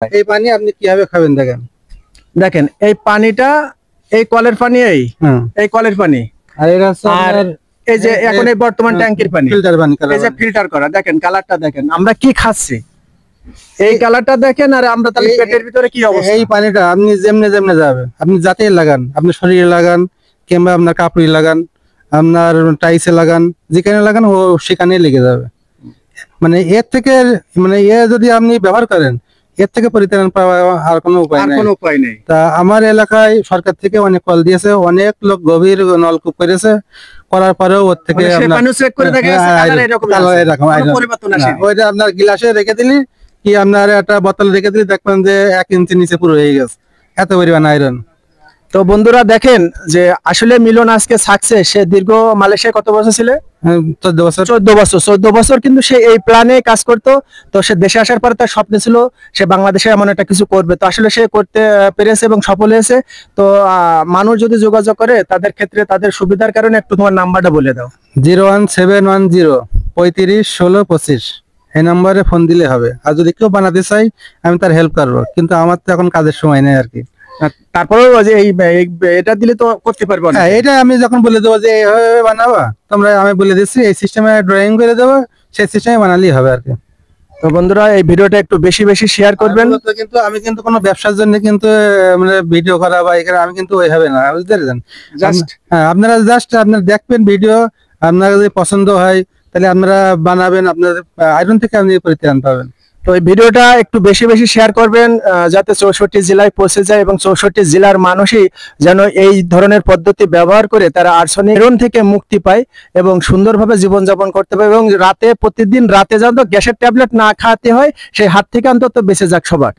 এই পানি আপনি কিভাবে খাবেন দেখেন। দেখেন এই পানিটা এই কলের পানি, এই কলের পানি, আর এর এই যে এখন এই বর্তমান ট্যাঙ্কির পানি, ফিল্টার পানি, এই যে ফিল্টার করা। দেখেন কালারটা দেখেন, আমরা কি খাচ্ছি এই কালারটা দেখেন। আর আমরা তাহলে পেটের ভিতরে কি অবস্থা। এই পানিটা আপনি যেমনে যেমনে যাবে, আপনি যাতেই লাগান, আপনি শরীরে লাগান কিংবা আপনার কাপড়ে লাগান, আপনার টাইসে লাগান, যেখানে লাগান ও সেখানেই লেগে যাবে। মানে এর থেকে মানে যদি আপনি ব্যবহার করেন, এর থেকে পরিত্রাণ পাওয়া আর কোনো উপায় নেই। তা আমার এলাকায় সরকার থেকে অনেক কল দিয়েছে, অনেক লোক গভীর নলকূপ করেছে, করার পরেও ওর থেকে ওইটা আপনার গ্লাসে রেখে দিলি কি আপনার একটা বোতল রেখে দিলি, দেখবেন যে 1 ইঞ্চি নিচে পুরো হয়ে গেছে, এত পরিমাণ আয়রন। তো বন্ধুরা দেখেন যে আসলে মিলন আজকে সাকসেস। সে দীর্ঘ মালয়েশিয়ায় কত বছর ছিল? 14 বছর কিন্তু সে এই প্ল্যানে কাজ করতো। তো সে দেশে আসার পরে তার স্বপ্ন ছিল সে বাংলাদেশে এমন একটা কিছু করবে। তো আসলে সে করতে পেরেছে এবং সফল হয়েছে। তো মানুষ যদি যোগাযোগ করে তাদের ক্ষেত্রে তাদের সুবিধার কারণে একটু তোমার নাম্বারটা বলে দাও। 01710 35 16 25, এই নাম্বারে ফোন দিলে হবে। আর যদি কেউ বানাতে চাই আমি তার হেল্প করবো, কিন্তু আমার তো এখন কাজের সময় নেই আর কি। তারপরেও যে এটা দিলে তো করতে পারবো না। এটা আমি যখন বলে দেবো যে এইভাবে বানাবো, তোমরা আমি বলে দিচ্ছি এই সিস্টেমে ড্রয়িং করে দেবো, সেই সিস্টেমে বানালেই হবে আর কি। তো বন্ধুরা এই ভিডিওটা একটু বেশি বেশি শেয়ার করবেন। কিন্তু আমি কিন্তু কোনো ব্যবসার জন্য কিন্তু মানে ভিডিও করা বা এখানে আমি কিন্তু ওইভাবে না, বুঝতে পেরেছেন। হ্যাঁ, আপনারা জাস্ট আপনারা দেখবেন ভিডিও, আপনারা যদি পছন্দ হয় তাহলে আপনারা বানাবেন, আপনাদের আয়রন থেকে আপনি পরিত্রাণ পাবেন। তো এই ভিডিওটা একটু বেশি বেশি শেয়ার করবেন যাতে 64 জেলায় পৌঁছে যায় এবং 64 জেলার মানুষই যেন এই ধরনের পদ্ধতি ব্যবহার করে তারা আর্সেনিক আয়রন থেকে মুক্তি পায় এবং সুন্দরভাবে জীবনযাপন করতে পারে এবং প্রতিদিন রাতে যেন গ্যাসের ট্যাবলেট না খাওয়াতে হয়, সেই হাত থেকে অন্তত বেঁচে যাক সবার।